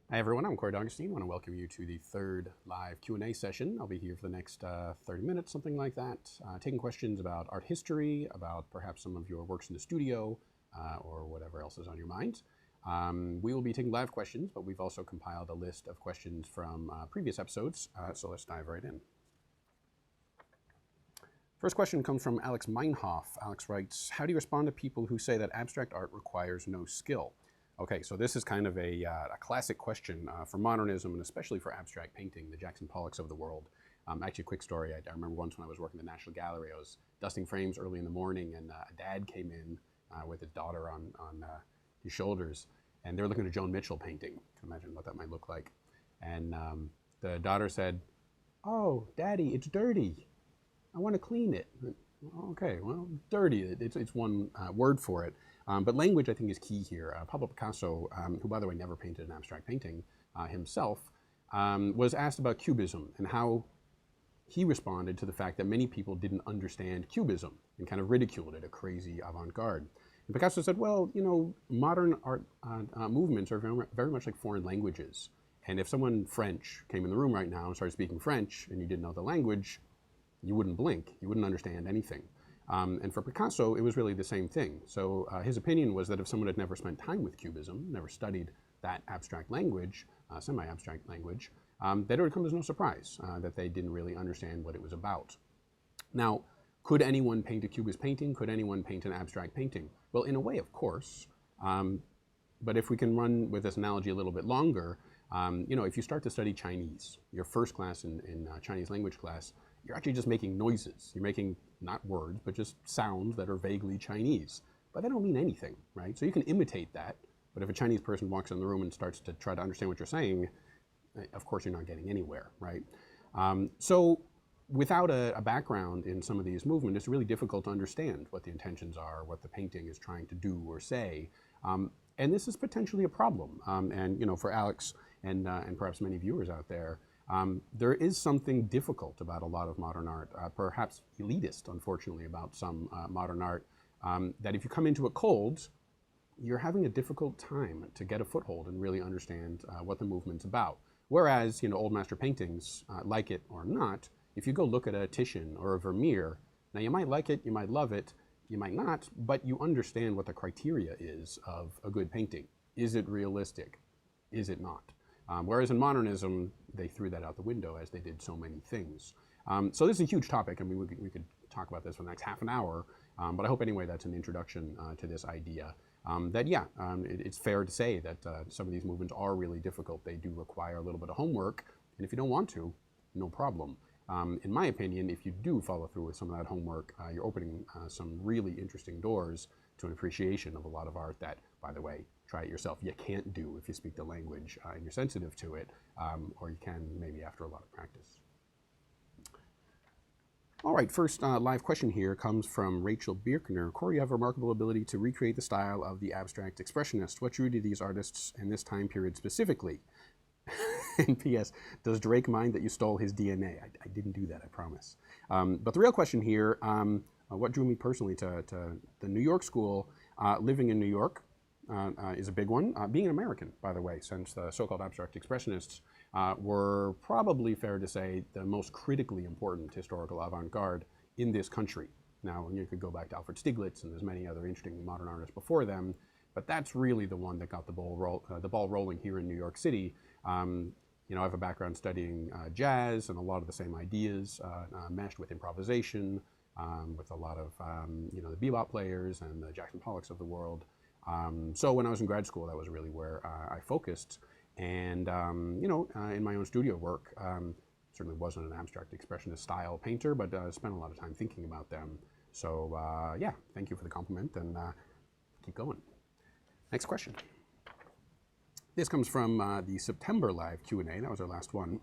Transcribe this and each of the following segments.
Hi everyone, I'm Corey Augustine. I want to welcome you to the third live Q&A session. I'll be here for the next 30 minutes, something like that, taking questions about art history, about perhaps some of your works in the studio, or whatever else is on your mind. We will be taking live questions, but we've also compiled a list of questions from previous episodes, so let's dive right in. First question comes from Alex Meinhof. Alex writes, how do you respond to people who say that abstract art requires no skill? Okay, so this is kind of a classic question for modernism and especially for abstract painting, the Jackson Pollocks of the world. Actually, a quick story. I remember once when I was working at the National Gallery, I was dusting frames early in the morning, and a dad came in with his daughter on his shoulders, and they were looking at a Joan Mitchell painting. You can imagine what that might look like. And the daughter said, "Oh, Daddy, it's dirty. I want to clean it." Okay, well, dirty, it's one word for it. But language, I think, is key here. Pablo Picasso, who, by the way, never painted an abstract painting himself, was asked about Cubism and how he responded to the fact that many people didn't understand Cubism and kind of ridiculed it, a crazy avant-garde. And Picasso said, well, you know, modern art movements are very much like foreign languages. And if someone French came in the room right now and started speaking French and you didn't know the language, you wouldn't blink, you wouldn't understand anything. And for Picasso, it was really the same thing. So his opinion was that if someone had never spent time with Cubism, never studied that abstract language, semi-abstract language, that it would come as no surprise that they didn't really understand what it was about. Now, could anyone paint a Cubist painting? Could anyone paint an abstract painting? Well, in a way, of course. But if we can run with this analogy a little bit longer, you know, if you start to study Chinese, your first class in Chinese language class, you're actually just making noises. You're making not words, but just sounds that are vaguely Chinese. But they don't mean anything, right? So you can imitate that, but if a Chinese person walks in the room and starts to try to understand what you're saying, of course you're not getting anywhere, right? So without a background in some of these movements, it's really difficult to understand what the intentions are, what the painting is trying to do or say. And this is potentially a problem. And you know, for Alex and perhaps many viewers out there, there is something difficult about a lot of modern art, perhaps elitist, unfortunately, about some modern art, that if you come into it cold, you're having a difficult time to get a foothold and really understand what the movement's about. Whereas, you know, old master paintings, like it or not, if you go look at a Titian or a Vermeer, now you might like it, you might love it, you might not, but you understand what the criteria is of a good painting. Is it realistic? Is it not? Whereas in modernism, they threw that out the window as they did so many things. So this is a huge topic. I mean, we could talk about this for the next half an hour, but I hope anyway that's an introduction to this idea that, yeah, it's fair to say that some of these movements are really difficult. They do require a little bit of homework, and if you don't want to, no problem. In my opinion, if you do follow through with some of that homework, you're opening some really interesting doors to an appreciation of a lot of art that, by the way, try it yourself, you can't do if you speak the language and you're sensitive to it, or you can maybe after a lot of practice. All right, first live question here comes from Rachel Birkner. Corey, you have a remarkable ability to recreate the style of the Abstract Expressionists. What drew to these artists in this time period specifically? And P.S., does Drake mind that you stole his DNA? I didn't do that, I promise. But the real question here, what drew me personally to the New York school, living in New York, is a big one. Being an American, by the way, since the so-called Abstract Expressionists were probably, fair to say, the most critically important historical avant-garde in this country. Now, you could go back to Alfred Stieglitz, and there's many other interesting modern artists before them, but that's really the one that got the ball rolling here in New York City. You know, I have a background studying jazz, and a lot of the same ideas meshed with improvisation, with a lot of, you know, the bebop players and the Jackson Pollocks of the world. So when I was in grad school, that was really where I focused. And, you know, in my own studio work, certainly wasn't an abstract expressionist style painter, but spent a lot of time thinking about them. So, yeah, thank you for the compliment, and keep going. Next question. This comes from the September live Q&A. That was our last one.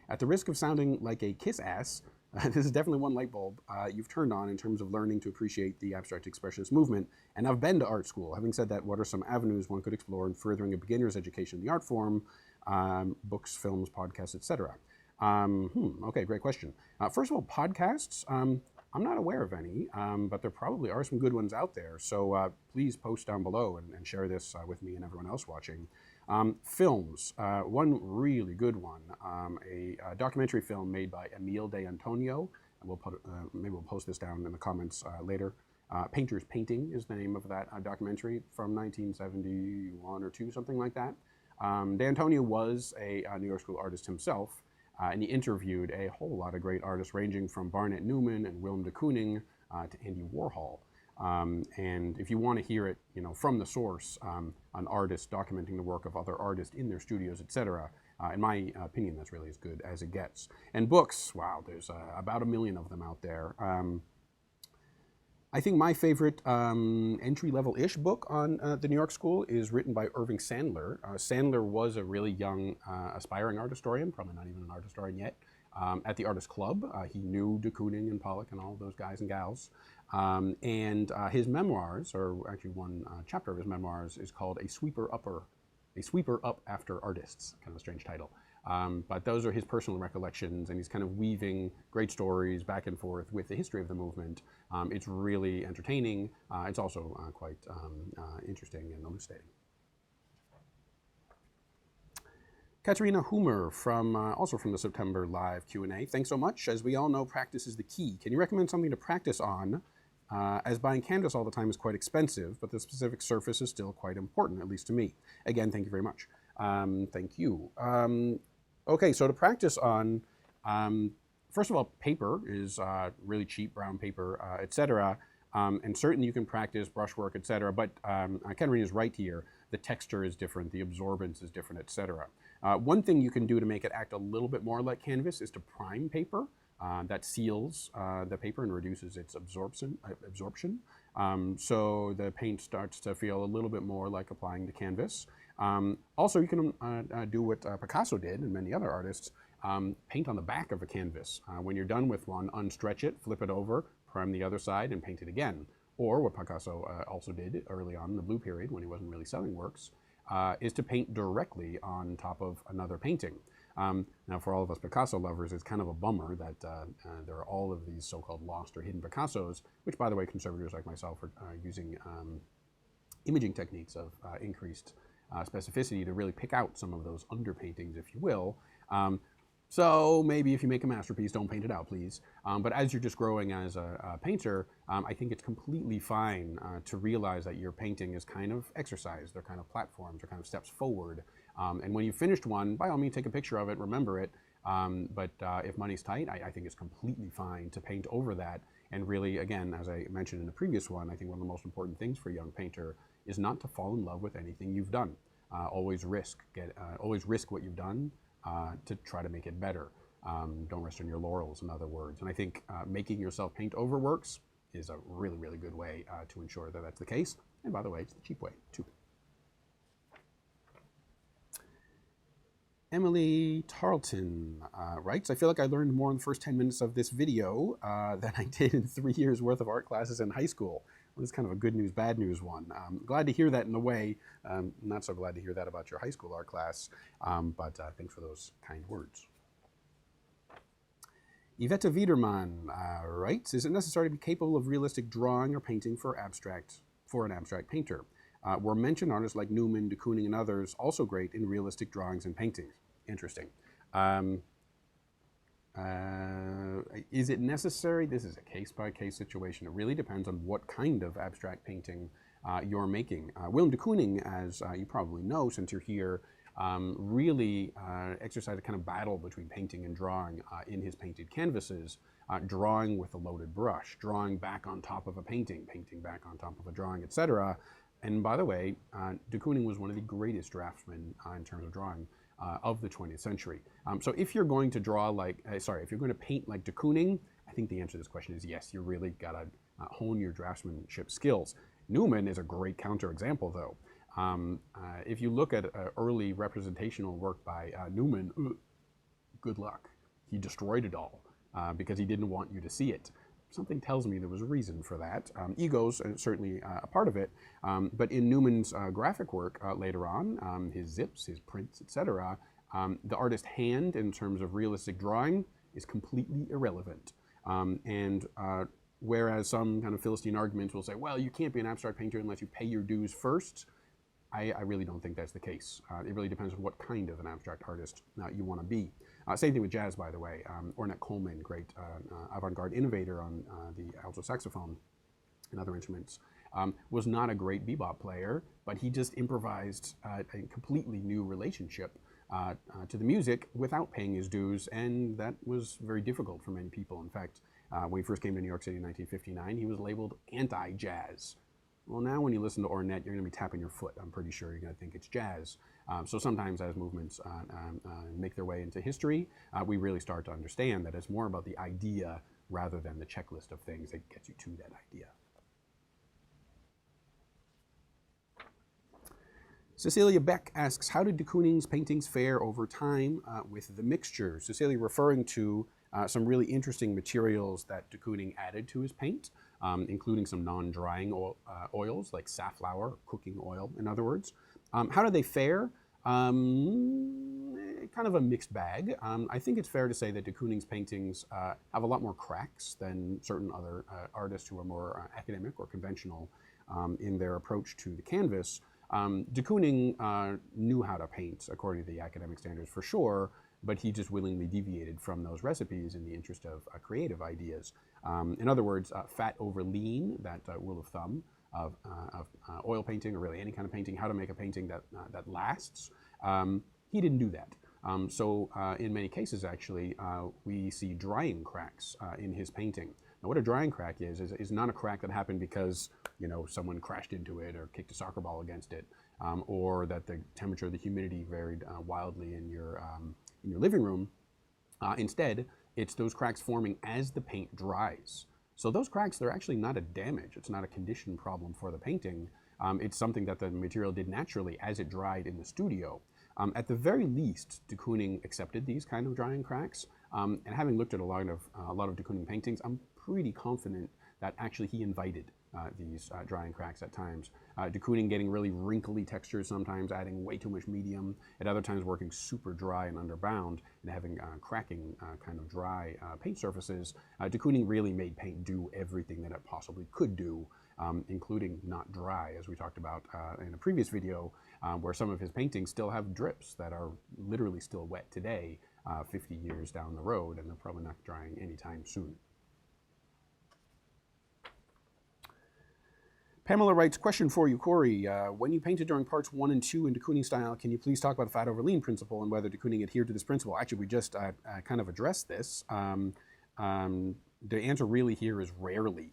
At the risk of sounding like a kiss ass, this is definitely one light bulb you've turned on in terms of learning to appreciate the abstract expressionist movement. And I've been to art school. Having said that, what are some avenues one could explore in furthering a beginner's education in the art form, books, films, podcasts, etc.? Okay, great question. First of all, podcasts. I'm not aware of any, but there probably are some good ones out there. So please post down below and share this with me and everyone else watching. Films, one really good one, a documentary film made by Emile de Antonio. We'll put, maybe we'll post this down in the comments later. Painter's Painting is the name of that documentary from 1971 or 2, something like that. De Antonio was a New York School artist himself, and he interviewed a whole lot of great artists ranging from Barnett Newman and Willem de Kooning to Andy Warhol. And if you want to hear it, from the source, an artist documenting the work of other artists in their studios, etc., in my opinion, that's really as good as it gets. And books, wow, there's about 1 million of them out there. I think my favorite entry-level-ish book on the New York School is written by Irving Sandler. Sandler was a really young, aspiring art historian, probably not even an art historian yet, at the Artist Club. He knew de Kooning and Pollock and all those guys and gals. And his memoirs, or actually one chapter of his memoirs, is called A Sweeper Up After Artists, kind of a strange title. But those are his personal recollections, and he's kind of weaving great stories back and forth with the history of the movement. It's really entertaining. It's also quite interesting and elucidating. Katerina Humer, also from the September Live Q&A. Thanks so much. As we all know, practice is the key. Can you recommend something to practice on? As buying canvas all the time is quite expensive, but the specific surface is still quite important, at least to me. Again, thank you very much. Thank you. Okay, so to practice on, first of all, paper is really cheap, brown paper, etc. And certainly you can practice brushwork, etc. But Katerina is right here. The texture is different, the absorbance is different, etc. One thing you can do to make it act a little bit more like canvas is to prime paper. That seals the paper and reduces its absorption. So the paint starts to feel a little bit more like applying to canvas. Also, you can do what Picasso did and many other artists, paint on the back of a canvas. When you're done with one, unstretch it, flip it over, prime the other side, and paint it again. Or what Picasso also did early on in the Blue period, when he wasn't really selling works, is to paint directly on top of another painting. Now, for all of us Picasso lovers, it's kind of a bummer that there are all of these so-called lost or hidden Picassos, which, by the way, conservators like myself are using imaging techniques of increased specificity to really pick out some of those underpaintings, if you will. So maybe if you make a masterpiece, don't paint it out, please. But as you're just growing as a painter, I think it's completely fine to realize that your painting is kind of exercise. They're kind of platforms, they're kind of steps forward. And when you've finished one, by all means, take a picture of it, remember it. But if money's tight, I think it's completely fine to paint over that. And really, again, as I mentioned in the previous one, I think one of the most important things for a young painter is not to fall in love with anything you've done. Always risk what you've done to try to make it better. Don't rest on your laurels, in other words. And I think making yourself paint over works is a really, really good way to ensure that that's the case. And by the way, it's the cheap way, too. Emily Tarleton writes, I feel like I learned more in the first 10 minutes of this video than I did in 3 years worth of art classes in high school. Well, this is kind of a good news, bad news one. Glad to hear that in a way. Not so glad to hear that about your high school art class, but thanks for those kind words. Yvette Wiedermann writes, is it necessary to be capable of realistic drawing or painting for an abstract painter? Were mentioned artists like Newman, de Kooning, and others also great in realistic drawings and paintings? Interesting. Is it necessary? This is a case-by-case situation. It really depends on what kind of abstract painting you're making. Willem de Kooning, as you probably know since you're here, really exercised a kind of battle between painting and drawing in his painted canvases, drawing with a loaded brush, drawing back on top of a painting, painting back on top of a drawing, etc. And by the way, de Kooning was one of the greatest draftsmen in terms of drawing of the 20th century. So if you're going to draw like, if you're going to paint like de Kooning, I think the answer to this question is yes, you really got to hone your draftsmanship skills. Newman is a great counterexample, though. If you look at early representational work by Newman, good luck. He destroyed it all because he didn't want you to see it. Something tells me there was a reason for that. Egos are certainly a part of it, but in Newman's graphic work later on, his zips, his prints, etc., the artist hand in terms of realistic drawing is completely irrelevant. Whereas some kind of Philistine arguments will say, well, you can't be an abstract painter unless you pay your dues first. I really don't think that's the case. It really depends on what kind of an abstract artist you want to be. Same thing with jazz, by the way. Ornette Coleman, great avant-garde innovator on the alto saxophone and other instruments, was not a great bebop player, but he just improvised a completely new relationship to the music without paying his dues, and that was very difficult for many people. In fact, when he first came to New York City in 1959, he was labeled anti-jazz. Well, now when you listen to Ornette, you're going to be tapping your foot. I'm pretty sure you're going to think it's jazz. So sometimes as movements make their way into history, we really start to understand that it's more about the idea rather than the checklist of things that gets you to that idea. Cecilia Beck asks, how did de Kooning's paintings fare over time with the mixture? Cecilia referring to some really interesting materials that de Kooning added to his paint, including some non-drying oils like safflower, cooking oil, in other words. How do they fare? Kind of a mixed bag. I think it's fair to say that de Kooning's paintings have a lot more cracks than certain other artists who are more academic or conventional in their approach to the canvas. De Kooning knew how to paint according to the academic standards for sure, but he just willingly deviated from those recipes in the interest of creative ideas. In other words, fat over lean, that rule of thumb of oil painting, or really any kind of painting, how to make a painting that lasts. He didn't do that. So in many cases, actually, we see drying cracks in his painting. Now, what a drying crack is not a crack that happened because someone crashed into it or kicked a soccer ball against it, or that the temperature, the humidity varied wildly in your living room. Instead, it's those cracks forming as the paint dries. So those cracks, they're actually not a damage. It's not a condition problem for the painting. It's something that the material did naturally as it dried in the studio. At the very least, de Kooning accepted these kind of drying cracks. And having looked at a lot of de Kooning paintings, I'm pretty confident that actually he invited these drying cracks at times. De Kooning getting really wrinkly textures sometimes, adding way too much medium, at other times working super dry and underbound and having cracking kind of dry paint surfaces. De Kooning really made paint do everything that it possibly could do, including not dry, as we talked about in a previous video, where some of his paintings still have drips that are literally still wet today, 50 years down the road, and they're probably not drying anytime soon. Pamela writes, question for you, Corey. When you painted during parts 1 and 2 in de Kooning style, can you please talk about the fat over lean principle and whether de Kooning adhered to this principle? Actually, we just kind of addressed this. The answer really here is rarely.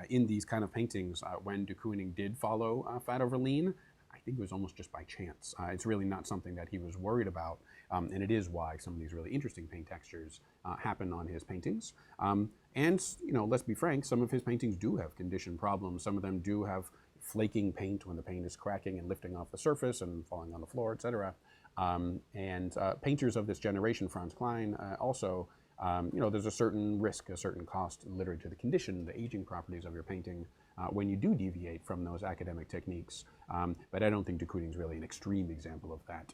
In these kind of paintings, when de Kooning did follow fat over lean, I think it was almost just by chance. It's really not something that he was worried about, and it is why some of these really interesting paint textures happen on his paintings. And let's be frank, some of his paintings do have condition problems. Some of them do have flaking paint when the paint is cracking and lifting off the surface and falling on the floor, etc. And painters of this generation, Franz Klein, also, there's a certain risk, a certain cost literally to the condition, the aging properties of your painting when you do deviate from those academic techniques. But I don't think de Kooning is really an extreme example of that.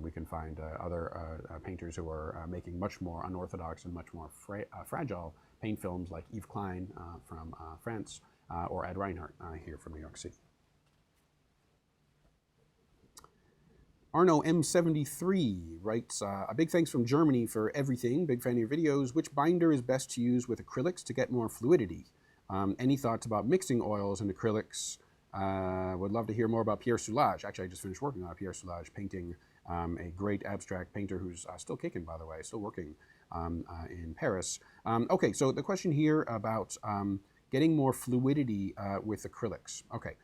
We can find other painters who are making much more unorthodox and much more fragile paint films, like Yves Klein from France, or Ed Reinhardt here from New York City. Arno M73 writes, a big thanks from Germany for everything. Big fan of your videos. Which binder is best to use with acrylics to get more fluidity? Any thoughts about mixing oils and acrylics? Would love to hear more about Pierre Soulages. Actually, I just finished working on Pierre Soulages painting, a great abstract painter who's still kicking, by the way, still working in Paris. Okay, so the question here about getting more fluidity with acrylics. Okay,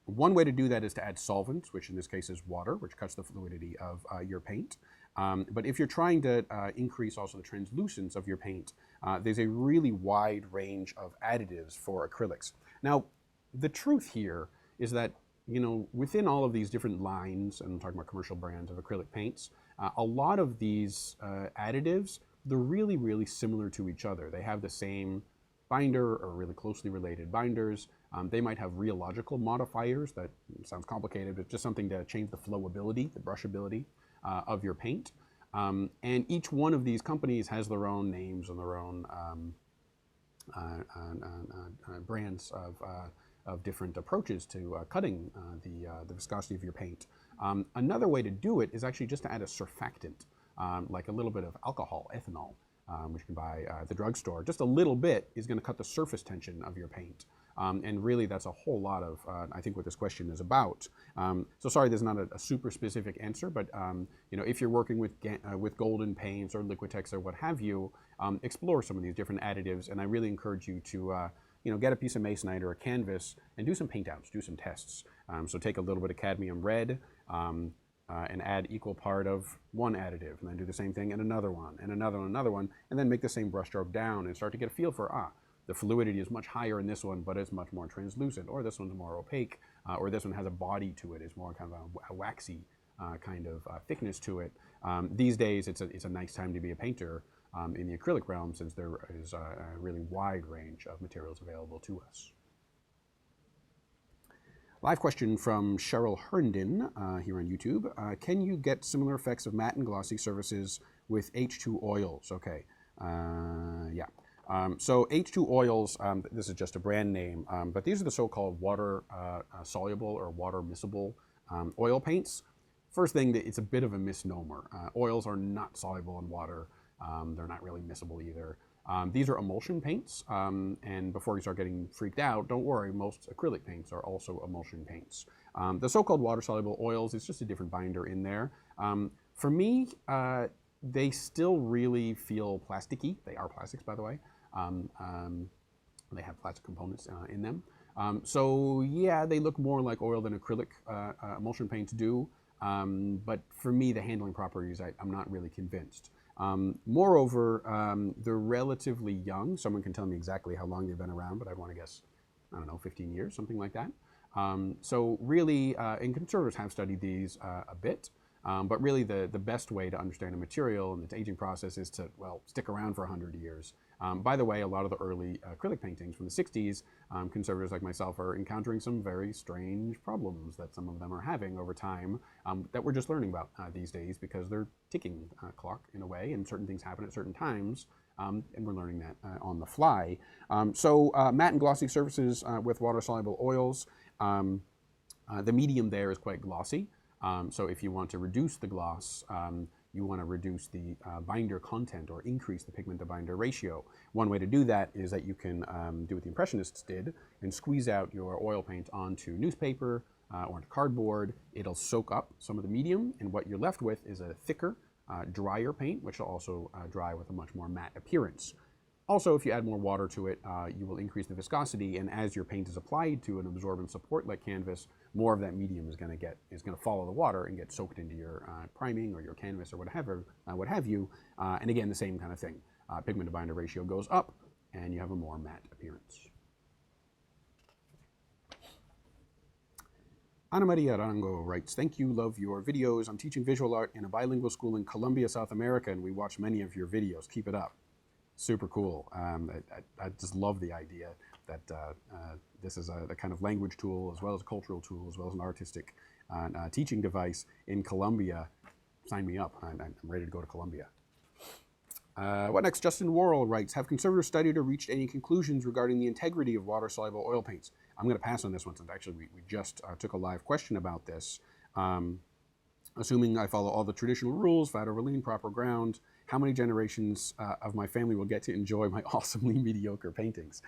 one way to do that is to add solvent, which in this case is water, which cuts the fluidity of your paint. But if you're trying to increase also the translucence of your paint, there's a really wide range of additives for acrylics. Now, the truth here is that, within all of these different lines, and I'm talking about commercial brands of acrylic paints, a lot of these additives, they're really, really similar to each other. They have the same binder or really closely related binders. They might have rheological modifiers. That sounds complicated, but just something to change the flowability, the brushability of your paint. And each one of these companies has their own names and their own brands of different approaches to cutting the viscosity of your paint. Another way to do it is actually just to add a surfactant, like a little bit of alcohol, ethanol, which you can buy at the drugstore. Just a little bit is going to cut the surface tension of your paint. And really, that's a whole lot of, I think, what this question is about. So sorry, there's not a super specific answer, but you know, if you're working with golden paints or Liquitex or what have you, explore some of these different additives. And I really encourage you to you know, get a piece of masonite or a canvas and do some paint outs, do some tests. So take a little bit of cadmium red and add equal part of one additive, and then do the same thing in another one, and another one, and then make the same brushstroke down and start to get a feel for, the fluidity is much higher in this one, but it's much more translucent, or this one's more opaque, or this one has a body to it, it's more kind of a waxy kind of thickness to it. These days, it's a nice time to be a painter in the acrylic realm, since there is a really wide range of materials available to us. Live question from Cheryl Herndon here on YouTube. Can you get similar effects of matte and glossy surfaces with H2 oils? Okay, yeah. So H2 oils, this is just a brand name, but these are the so-called water soluble or water miscible oil paints. First thing, it's a bit of a misnomer. Oils are not soluble in water. They're not really miscible either. These are emulsion paints, and before you start getting freaked out, don't worry, most acrylic paints are also emulsion paints. The so-called water-soluble oils is just a different binder in there. For me, they still really feel plasticky. They are plastics, by the way. They have plastic components in them. So yeah, they look more like oil than acrylic emulsion paints do, but for me, the handling properties, I'm not really convinced. Moreover, they're relatively young. Someone can tell me exactly how long they've been around, but I'd want to guess, I don't know, 15 years, something like that. So really, and conservators have studied these a bit, but really the best way to understand a material and its aging process is to, well, stick around for 100 years. By the way, a lot of the early acrylic paintings from the 60s, conservators like myself are encountering some very strange problems that some of them are having over time that we're just learning about these days, because they're ticking clock in a way, and certain things happen at certain times, and we're learning that on the fly. So matte and glossy surfaces with water-soluble oils, the medium there is quite glossy. So if you want to reduce the gloss, you want to reduce the binder content or increase the pigment to binder ratio. One way to do that is that you can do what the Impressionists did and squeeze out your oil paint onto newspaper or onto cardboard. It'll soak up some of the medium, and what you're left with is a thicker, drier paint, which will also dry with a much more matte appearance. Also, if you add more water to it, you will increase the viscosity, and as your paint is applied to an absorbent support like canvas, more of that medium is going to follow the water and get soaked into your priming or your canvas or what have you. And again, the same kind of thing. Pigment to binder ratio goes up, and you have a more matte appearance. Ana Maria Rango writes, "Thank you, love your videos. I'm teaching visual art in a bilingual school in Colombia, South America, and we watch many of your videos. Keep it up." Super cool. I just love the idea that this is a kind of language tool, as well as a cultural tool, as well as an artistic teaching device in Colombia. Sign me up. I'm ready to go to Colombia. What next? Justin Worrell writes, "Have conservators studied or reached any conclusions regarding the integrity of water-soluble oil paints?" I'm going to pass on this one, since actually we just took a live question about this. Assuming I follow all the traditional rules, fat over lean, proper ground, how many generations of my family will get to enjoy my awesomely mediocre paintings?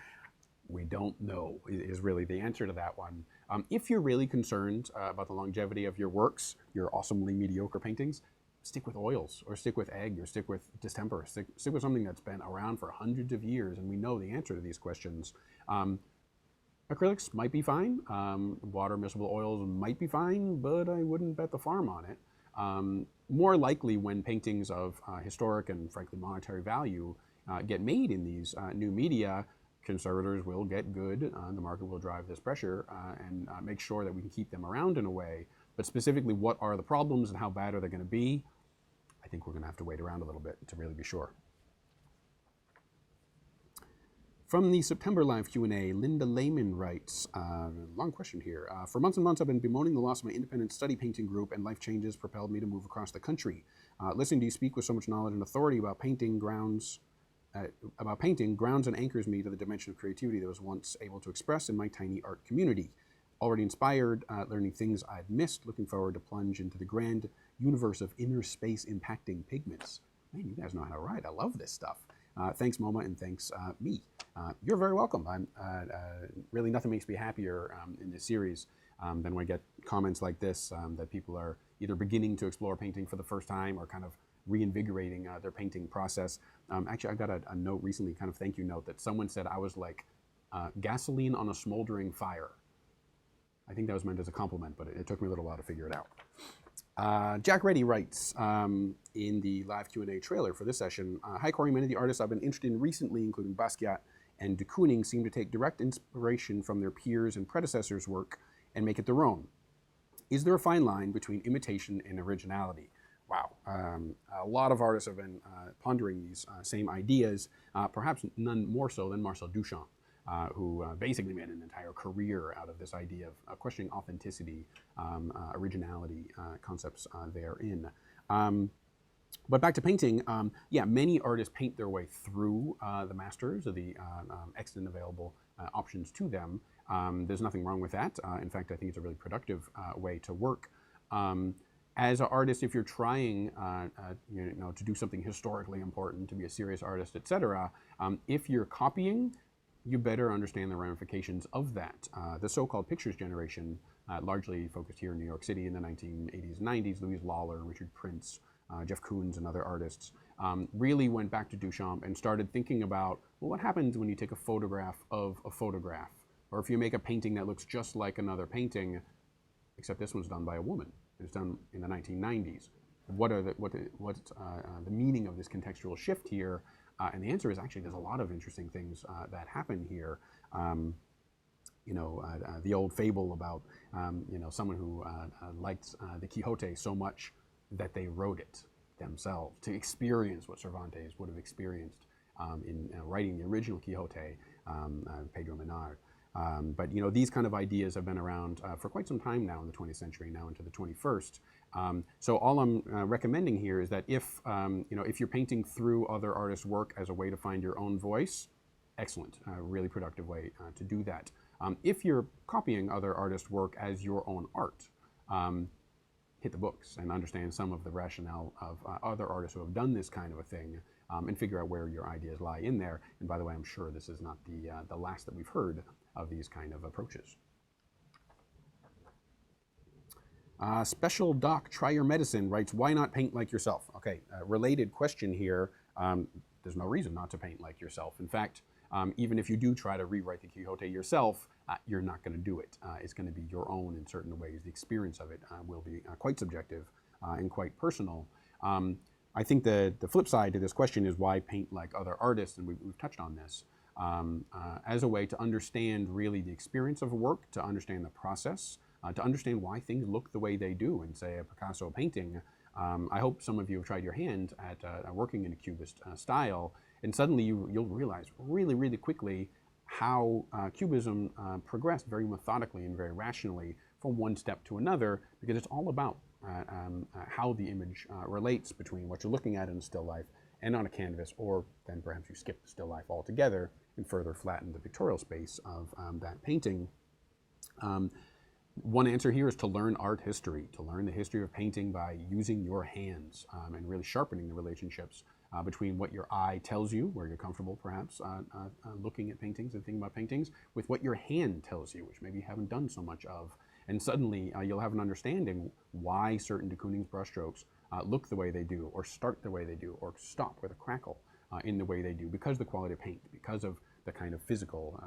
We don't know, is really the answer to that one. If you're really concerned about the longevity of your works, your awesomely mediocre paintings, stick with oils, or stick with egg, or stick with distemper, stick with something that's been around for hundreds of years, and we know the answer to these questions. Acrylics might be fine, water miscible oils might be fine, but I wouldn't bet the farm on it. More likely, when paintings of historic and frankly monetary value get made in these new media, conservators will get good, the market will drive this pressure and make sure that we can keep them around in a way. But specifically, what are the problems and how bad are they going to be? I think we're going to have to wait around a little bit to really be sure. From the September live Q&A, Linda Lehman writes, long question here. "For months and months, I've been bemoaning the loss of my independent study painting group, and life changes propelled me to move across the country. Listening to you speak with so much knowledge and authority about painting grounds about painting grounds and anchors me to the dimension of creativity that I was once able to express in my tiny art community. Already inspired, learning things I'd missed, looking forward to plunge into the grand universe of inner space impacting pigments. Man, you guys know how to write. I love this stuff. Thanks, Moma, and thanks, me. You're very welcome. Really nothing makes me happier in this series than when I get comments like this, that people are either beginning to explore painting for the first time or kind of reinvigorating their painting process. Actually, I got a note recently, kind of thank you note, that someone said I was like gasoline on a smoldering fire. I think that was meant as a compliment, but it took me a little while to figure it out. Jack Reddy writes in the live Q&A trailer for this session, hi Corey, many of the artists I've been interested in recently, including Basquiat and de Kooning, seem to take direct inspiration from their peers and predecessors' work and make it their own. Is there a fine line between imitation and originality? Wow, a lot of artists have been pondering these same ideas, perhaps none more so than Marcel Duchamp, who basically made an entire career out of this idea of questioning authenticity, originality concepts therein. But back to painting, yeah, many artists paint their way through the masters, or the extant available options to them. There's nothing wrong with that. In fact, I think it's a really productive way to work. As an artist, if you're trying to do something historically important, to be a serious artist, etc., if you're copying, you better understand the ramifications of that. The so-called pictures generation, largely focused here in New York City in the 1980s and 90s, Louise Lawler, Richard Prince, Jeff Koons, and other artists, really went back to Duchamp and started thinking about, well, what happens when you take a photograph of a photograph? Or if you make a painting that looks just like another painting, except this one's done by a woman. It's done in the 1990s. What's the meaning of this contextual shift here? And the answer is actually there's a lot of interesting things that happen here. The old fable about someone who liked the Quixote so much that they wrote it themselves to experience what Cervantes would have experienced in writing the original Quixote, Pedro Menard. But these kind of ideas have been around for quite some time now in the 20th century, now into the 21st. So all I'm recommending here is that if you're painting through other artists' work as a way to find your own voice, excellent, really productive way to do that. If you're copying other artists' work as your own art, hit the books and understand some of the rationale of other artists who have done this kind of a thing, and figure out where your ideas lie in there. And by the way, I'm sure this is not the last that we've heard of these kind of approaches. Special Doc, Try Your Medicine writes, why not paint like yourself? Okay, related question here. There's no reason not to paint like yourself. In fact, even if you do try to rewrite the Quixote yourself, you're not going to do it. It's going to be your own in certain ways. The experience of it will be quite subjective and quite personal. I think the flip side to this question is why paint like other artists, and we've touched on this, as a way to understand really the experience of a work, to understand the process, to understand why things look the way they do in, say, a Picasso painting. I hope some of you have tried your hand at working in a Cubist style, and suddenly you'll realize really, really quickly how Cubism progressed very methodically and very rationally from one step to another, because it's all about how the image relates between what you're looking at in a still life and on a canvas, or then perhaps you skip the still life altogether and further flatten the pictorial space of that painting. One answer here is to learn art history, to learn the history of painting by using your hands and really sharpening the relationships between what your eye tells you, where you're comfortable perhaps looking at paintings and thinking about paintings, with what your hand tells you, which maybe you haven't done so much of. And suddenly you'll have an understanding why certain de Kooning's brushstrokes look the way they do, or start the way they do, or stop with a crackle in the way they do, because of the quality of paint, because of the kind of physical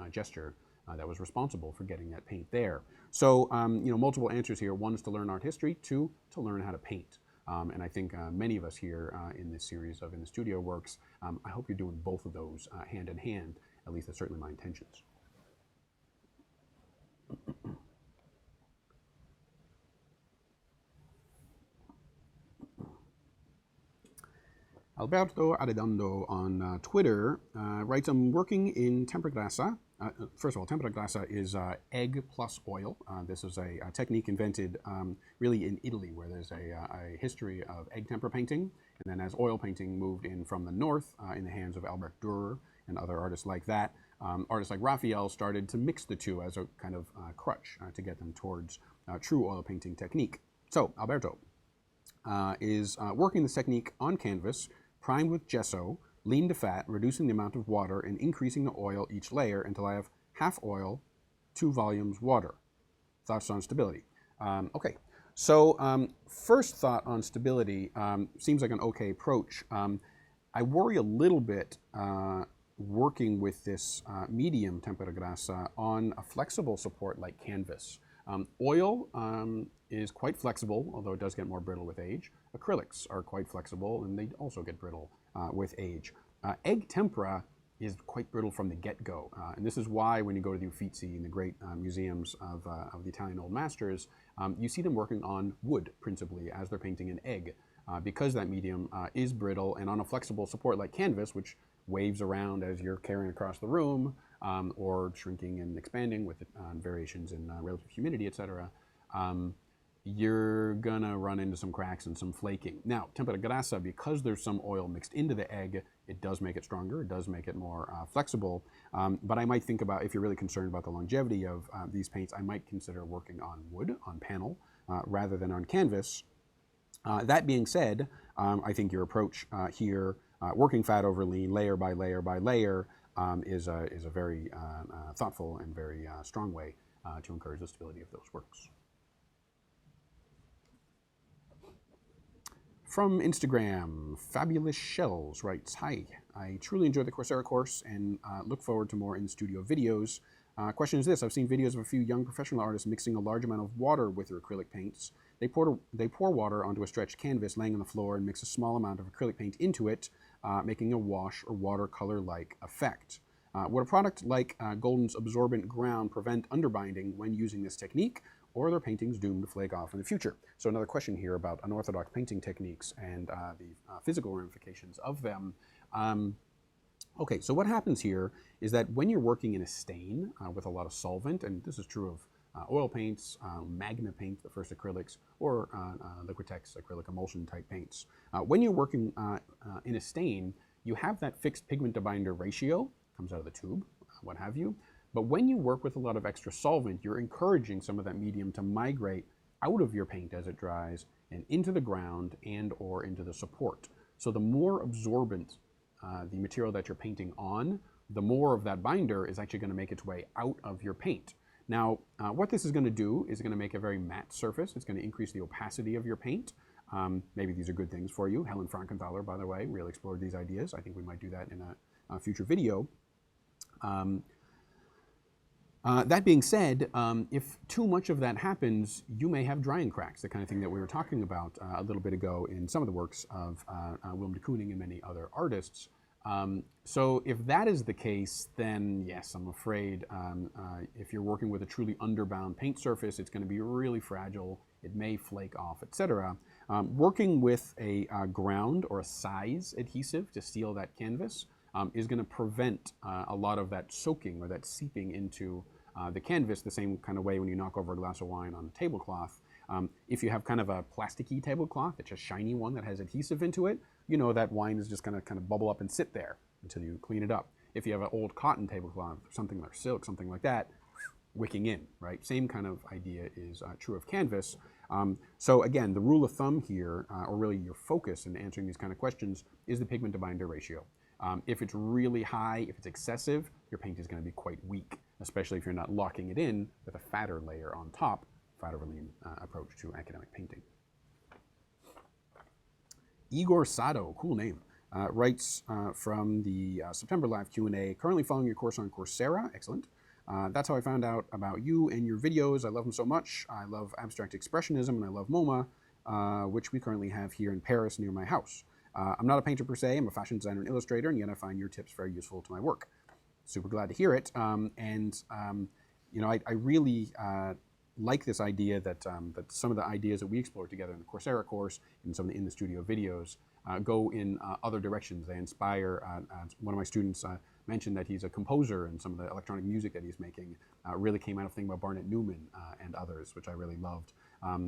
gesture that was responsible for getting that paint there. So, multiple answers here. One is to learn art history. Two, to learn how to paint. And I think many of us here in this series of In the Studio works, I hope you're doing both of those hand in hand. At least that's certainly my intentions. Alberto Arredondo on Twitter writes, I'm working in Tempera Grassa. First of all, Tempera Grassa is egg plus oil. This is a technique invented really in Italy, where there's a history of egg tempera painting. then as oil painting moved in from the north in the hands of Albrecht Dürer and other artists like that, artists like Raphael started to mix the two as a kind of crutch to get them towards true oil painting technique. So Alberto is working this technique on canvas, primed with gesso, lean to fat, reducing the amount of water and increasing the oil each layer until I have half oil, 2 volumes water. Thoughts on stability? Okay, so first thought on stability seems like an okay approach. I worry a little bit working with this medium Tempera Grassa on a flexible support like canvas. Oil is quite flexible, although it does get more brittle with age. Acrylics are quite flexible, and they also get brittle with age. Egg tempera is quite brittle from the get-go, and this is why when you go to the Uffizi and the great museums of the Italian old masters, you see them working on wood principally as they're painting an egg, because that medium is brittle, and on a flexible support like canvas, which waves around as you're carrying across the room, or shrinking and expanding with variations in relative humidity, etc., you're gonna run into some cracks and some flaking. Now, Tempera Grassa, because there's some oil mixed into the egg, it does make it stronger, it does make it more flexible, but I might think about, if you're really concerned about the longevity of these paints, I might consider working on wood, on panel, rather than on canvas. That being said, I think your approach here, working fat over lean, layer by layer by layer, is a very thoughtful and very strong way to encourage the stability of those works. From Instagram, Fabulous Shells writes, "Hi, I truly enjoyed the Coursera course and look forward to more in-studio videos. Question is this: I've seen videos of a few young professional artists mixing a large amount of water with their acrylic paints. They pour water onto a stretched canvas laying on the floor and mix a small amount of acrylic paint into it, making a wash or watercolor-like effect. Would a product like Golden's absorbent ground prevent underbinding when using this technique, or are their paintings doomed to flake off in the future?" So another question here about unorthodox painting techniques and the physical ramifications of them. Okay, so what happens here is that when you're working in a stain with a lot of solvent, and this is true of oil paints, magma paint, the first acrylics, or Liquitex acrylic emulsion type paints. When you're working in a stain, you have that fixed pigment to binder ratio, comes out of the tube, what have you. But when you work with a lot of extra solvent, you're encouraging some of that medium to migrate out of your paint as it dries and into the ground and or into the support. So the more absorbent the material that you're painting on, the more of that binder is actually going to make its way out of your paint. Now, what this is going to do is going to make a very matte surface. It's going to increase the opacity of your paint. Maybe these are good things for you. Helen Frankenthaler, by the way, really explored these ideas. I think we might do that in a future video. That being said, if too much of that happens, you may have drying cracks, the kind of thing that we were talking about a little bit ago in some of the works of Willem de Kooning and many other artists. So if that is the case, then yes, I'm afraid if you're working with a truly underbound paint surface, it's going to be really fragile, it may flake off, etc. Working with a ground or a size adhesive to seal that canvas is going to prevent a lot of that soaking or that seeping into the canvas the same kind of way when you knock over a glass of wine on a tablecloth. If you have kind of a plasticky tablecloth, it's a shiny one that has adhesive into it, you know that wine is just going to kind of bubble up and sit there until you clean it up. If you have an old cotton tablecloth, something like silk, something like that, wicking in, right? Same kind of idea is true of canvas. So again, the rule of thumb here, or really your focus in answering these kind of questions, is the pigment to binder ratio. If it's really high, if it's excessive, your paint is going to be quite weak, especially if you're not locking it in with a fatter layer on top, fat over lean approach to academic painting. Igor Sado, cool name, writes from the September live Q&A, currently following your course on Coursera, excellent. That's how I found out about you and your videos. I love them so much. I love Abstract Expressionism and I love MoMA, which we currently have here in Paris near my house. I'm not a painter per se, I'm a fashion designer and illustrator, and yet I find your tips very useful to my work. Super glad to hear it. You know, I really like this idea that, that some of the ideas that we explored together in the Coursera course and some of the in the studio videos go in other directions. They inspire, one of my students mentioned that he's a composer, and some of the electronic music that he's making really came out of thinking about Barnett Newman and others, which I really loved.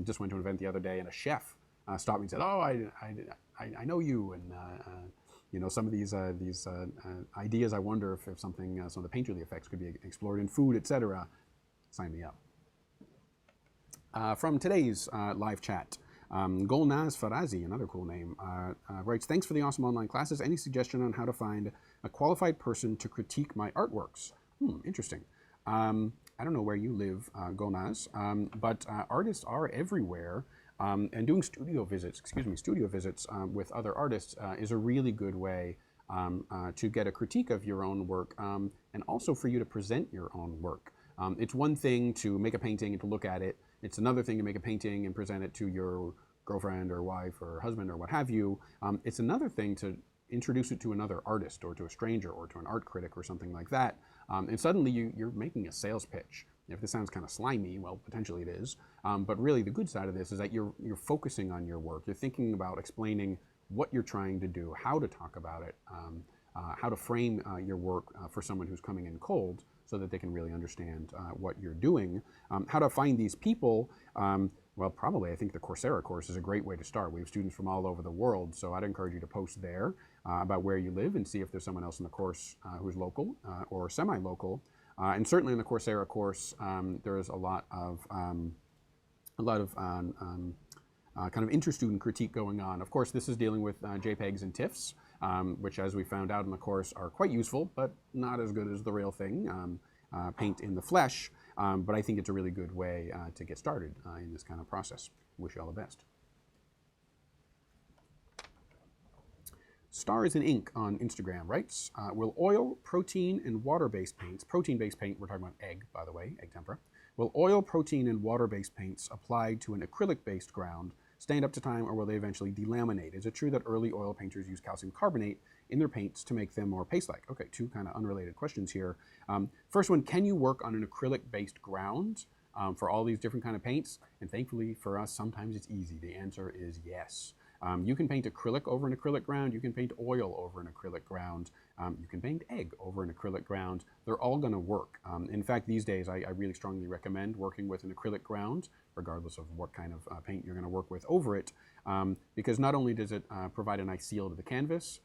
Just went to an event the other day, and a chef stopped me and said, "Oh, I know you," and you know, some of these ideas. I wonder if something, some of the painterly effects could be explored in food, etc. Sign me up. From today's live chat, Golnaz Farazi, another cool name, writes, "Thanks for the awesome online classes. Any suggestion on how to find a qualified person to critique my artworks?" Interesting. I don't know where you live, Golnaz, but artists are everywhere. And doing studio visits with other artists is a really good way to get a critique of your own work, and also for you to present your own work. It's one thing to make a painting and to look at it. It's another thing to make a painting and present it to your girlfriend or wife or husband or what have you. It's another thing to introduce it to another artist or to a stranger or to an art critic or something like that. And suddenly you're making a sales pitch. If this sounds kind of slimy, well, potentially it is. But really the good side of this is that you're focusing on your work. You're thinking about explaining what you're trying to do, how to talk about it, how to frame your work for someone who's coming in cold so that they can really understand what you're doing. How to find these people, well, probably I think the Coursera course is a great way to start. We have students from all over the world, so I'd encourage you to post there about where you live and see if there's someone else in the course who's local or semi-local. And certainly in the Coursera course, there is a lot of kind of inter-student critique going on. Of course, this is dealing with JPEGs and TIFFs, which, as we found out in the course, are quite useful, but not as good as the real thing, paint in the flesh. But I think it's a really good way to get started in this kind of process. Wish you all the best. Stars in Ink on Instagram writes, will oil, protein, and water-based paints, protein-based paint, we're talking about egg, by the way, egg tempera, will oil, protein, and water-based paints applied to an acrylic-based ground stand up to time, or will they eventually delaminate? Is it true that early oil painters use calcium carbonate in their paints to make them more paste-like? Okay, two kind of unrelated questions here. First one, can you work on an acrylic-based ground for all these different kind of paints? And thankfully for us, sometimes it's easy. The answer is yes. You can paint acrylic over an acrylic ground. You can paint oil over an acrylic ground. You can paint egg over an acrylic ground. They're all going to work. In fact, these days, I really strongly recommend working with an acrylic ground, regardless of what kind of paint you're going to work with over it, because not only does it provide a nice seal to the canvas,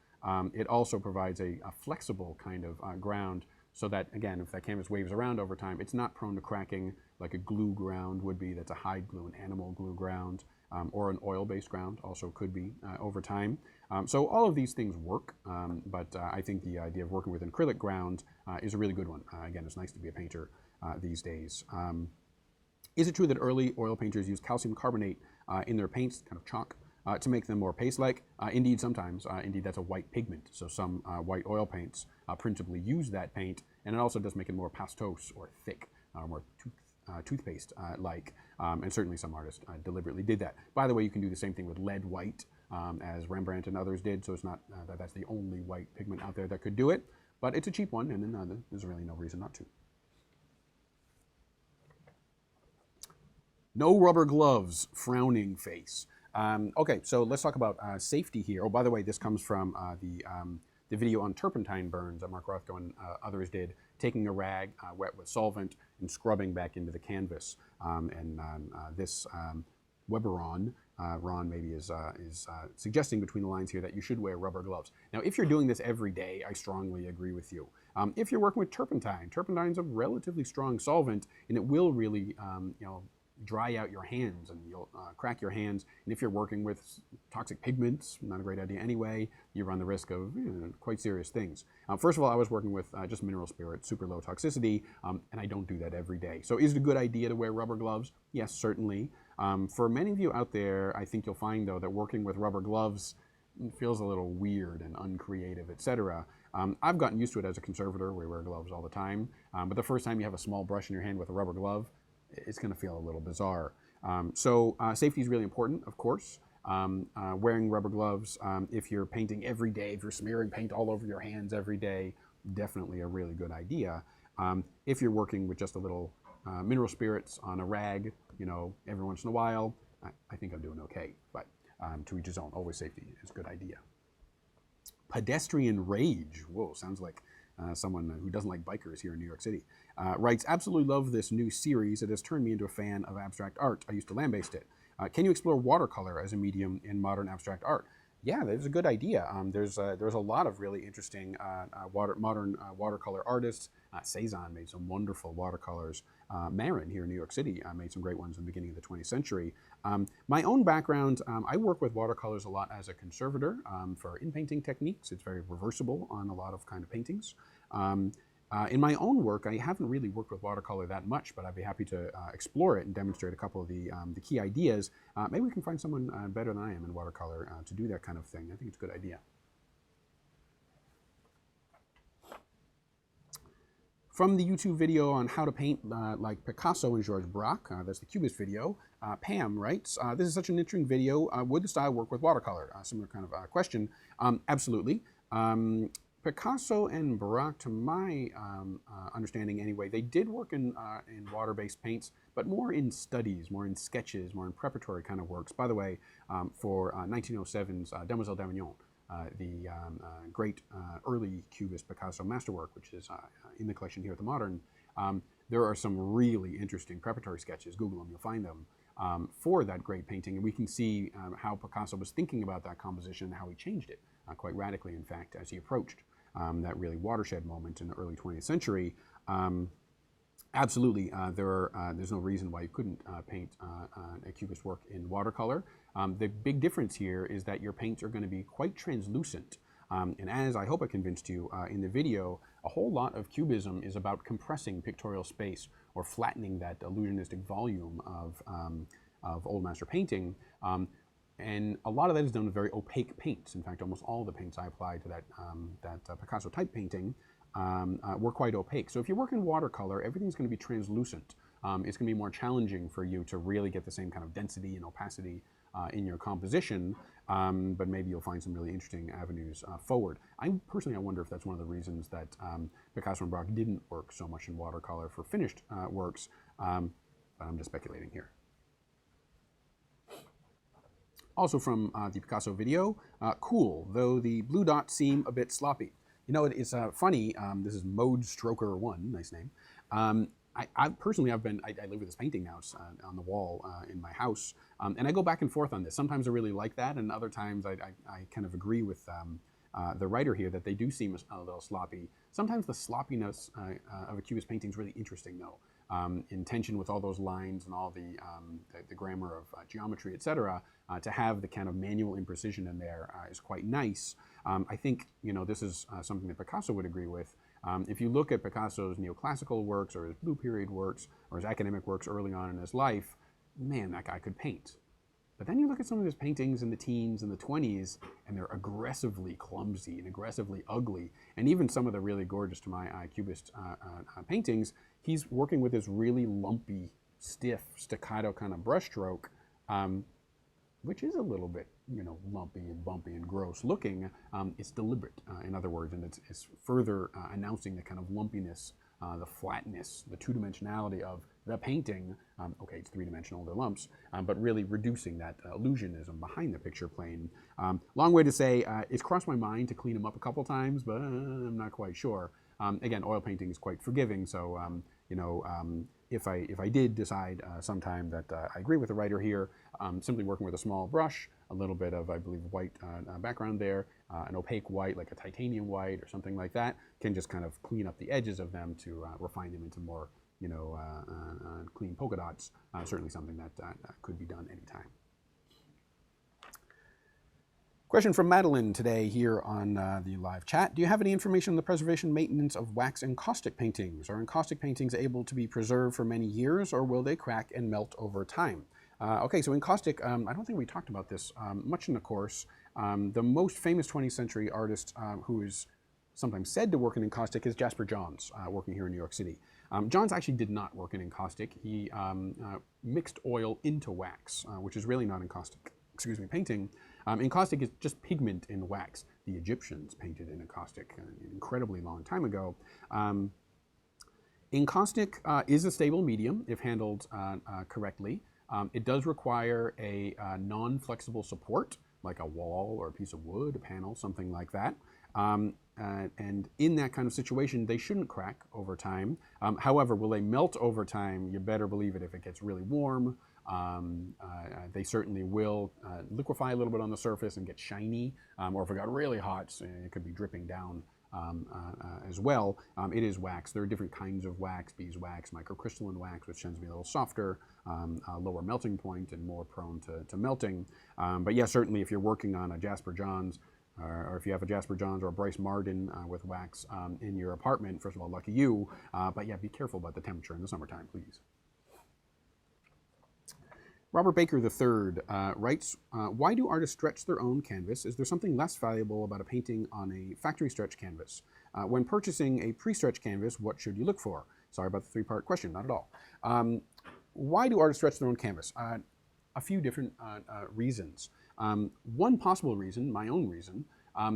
it also provides a flexible kind of ground so that, again, if that canvas waves around over time, it's not prone to cracking like a glue ground would be. That's a hide glue, an animal glue ground. Or an oil-based ground also could be over time. So all of these things work, but I think the idea of working with an acrylic ground is a really good one. Again, it's nice to be a painter these days. Is it true that early oil painters use calcium carbonate in their paints, kind of chalk, to make them more paste-like? Indeed, sometimes. Indeed, that's a white pigment. So some white oil paints principally use that paint, and it also does make it more pastose or thick, more toothpaste-like, and certainly some artists deliberately did that. By the way, you can do the same thing with lead white, as Rembrandt and others did, so it's not that that's the only white pigment out there that could do it, but it's a cheap one, and then there's really no reason not to. No rubber gloves, frowning face. Okay, so let's talk about safety here. Oh, by the way, this comes from the video on turpentine burns that Mark Rothko and others did, taking a rag wet with solvent and scrubbing back into the canvas. This Weberon, Ron maybe is suggesting between the lines here that you should wear rubber gloves. Now, if you're doing this every day, I strongly agree with you. If you're working with turpentine, turpentine's a relatively strong solvent, and it will really, dry out your hands, and you'll crack your hands. And if you're working with toxic pigments, not a great idea anyway, you run the risk of quite serious things. First of all, I was working with just mineral spirits, super low toxicity, and I don't do that every day. So is it a good idea to wear rubber gloves? Yes, certainly. For many of you out there, I think you'll find, though, that working with rubber gloves feels a little weird and uncreative, etc. I've gotten used to it as a conservator. We wear gloves all the time. But the first time you have a small brush in your hand with a rubber glove, it's going to feel a little bizarre. So safety is really important, of course. Wearing rubber gloves, if you're painting every day, if you're smearing paint all over your hands every day, definitely a really good idea. If you're working with just a little mineral spirits on a rag, every once in a while, I think I'm doing okay. But to each his own, always safety is a good idea. Pedestrian rage. Whoa, sounds like someone who doesn't like bikers here in New York City, writes, absolutely love this new series. It has turned me into a fan of abstract art. I used to lambaste it. Can you explore watercolor as a medium in modern abstract art? Yeah, that's a good idea. There's a lot of really interesting modern watercolor artists. Cezanne made some wonderful watercolors. Marin here in New York City made some great ones in the beginning of the 20th century. My own background, I work with watercolors a lot as a conservator for in-painting techniques. It's very reversible on a lot of kind of paintings. In my own work, I haven't really worked with watercolor that much, but I'd be happy to explore it and demonstrate a couple of the key ideas. Maybe we can find someone better than I am in watercolor to do that kind of thing. I think it's a good idea. From the YouTube video on how to paint like Picasso and Georges Braque, that's the Cubist video, Pam writes, this is such an interesting video. Would the style work with watercolor? Similar kind of question. Absolutely. Picasso and Braque, to my understanding anyway, they did work in water-based paints, but more in studies, more in sketches, more in preparatory kind of works. By the way, for 1907's Demoiselle d'Avignon, the great early Cubist Picasso masterwork, which is in the collection here at the Modern, there are some really interesting preparatory sketches. Google them, you'll find them, for that great painting. And we can see how Picasso was thinking about that composition and how he changed it quite radically, in fact, as he approached that really watershed moment in the early 20th century. Absolutely, there's no reason why you couldn't paint a Cubist work in watercolor. The big difference here is that your paints are going to be quite translucent. And as I hope I convinced you in the video, a whole lot of Cubism is about compressing pictorial space or flattening that illusionistic volume of Old Master painting. And a lot of that is done with very opaque paints. In fact, almost all the paints I applied to that Picasso type painting were quite opaque. So if you work in watercolor, everything's going to be translucent. It's going to be more challenging for you to really get the same kind of density and opacity in your composition, but maybe you'll find some really interesting avenues forward. I wonder if that's one of the reasons that Picasso and Braque didn't work so much in watercolor for finished works, but I'm just speculating here. Also from the Picasso video, cool, though the blue dots seem a bit sloppy. You know, it's funny, this is Mode Stroker 1, nice name. I personally, I live with this painting now, it's on the wall in my house, and I go back and forth on this. Sometimes I really like that, and other times I kind of agree with the writer here that they do seem a little sloppy. Sometimes the sloppiness of a Cubist painting is really interesting, though. In tension with all those lines and all the grammar of geometry, etc., to have the kind of manual imprecision in there is quite nice. I think, you know, this is something that Picasso would agree with. If you look at Picasso's neoclassical works or his Blue Period works or his academic works early on in his life, man, that guy could paint. But then you look at some of his paintings in the teens and the 20s, and they're aggressively clumsy and aggressively ugly. And even some of the really gorgeous, to my eye, Cubist paintings, he's working with this really lumpy, stiff, staccato kind of brushstroke, which is a little bit, you know, lumpy and bumpy and gross looking. It's deliberate, in other words, and it's further announcing the kind of lumpiness, the flatness, the two-dimensionality of the painting. Okay, it's three-dimensional, they're lumps, but really reducing that illusionism behind the picture plane. Long way to say, it's crossed my mind to clean them up a couple times, but I'm not quite sure. Again, oil painting is quite forgiving, so you know, if I did decide sometime that I agree with the writer here, simply working with a small brush, a little bit of, I believe, white background there, an opaque white, like a titanium white or something like that, can just kind of clean up the edges of them to refine them into more, you know, clean polka dots. Certainly something that could be done anytime. Question from Madeline today here on the live chat. Do you have any information on the preservation and maintenance of wax encaustic paintings? Are encaustic paintings able to be preserved for many years, or will they crack and melt over time? Okay, so encaustic, I don't think we talked about this much in the course. The most famous 20th century artist who is sometimes said to work in encaustic is Jasper Johns, working here in New York City. Johns actually did not work in encaustic. He mixed oil into wax, which is really not encaustic, painting. Encaustic is just pigment in wax. The Egyptians painted in encaustic an incredibly long time ago. Encaustic is a stable medium if handled correctly. It does require a non-flexible support, like a wall or a piece of wood, a panel, something like that. and in that kind of situation, they shouldn't crack over time. However, will they melt over time? You better believe it if it gets really warm. They certainly will liquefy a little bit on the surface and get shiny, or if it got really hot, it could be dripping down as well. It is wax. There are different kinds of wax: beeswax, microcrystalline wax, which tends to be a little softer, lower melting point, and more prone to melting. But yeah, certainly if you're working on a Jasper Johns, or if you have a Jasper Johns or a Bryce Marden with wax in your apartment, first of all, lucky you. But yeah, be careful about the temperature in the summertime, please. Robert Baker III writes, why do artists stretch their own canvas? Is there something less valuable about a painting on a factory stretch canvas? When purchasing a pre-stretch canvas, what should you look for? Sorry about the three-part question, not at all. Why do artists stretch their own canvas? A few different reasons. One possible reason, my own reason,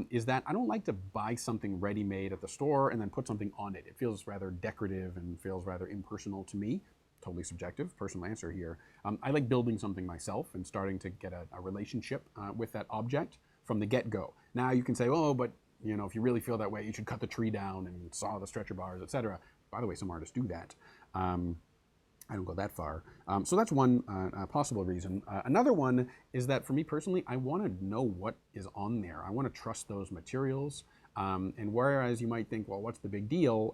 is that I don't like to buy something ready-made at the store and then put something on it. It feels rather decorative and feels rather impersonal to me. Totally subjective, personal answer here. I like building something myself and starting to get a relationship with that object from the get-go. Now you can say, oh, but you know, if you really feel that way, you should cut the tree down and saw the stretcher bars, etc. By the way, some artists do that. I don't go that far. So that's one possible reason. Another one is that for me personally, I want to know what is on there. I want to trust those materials. And whereas you might think, well, what's the big deal?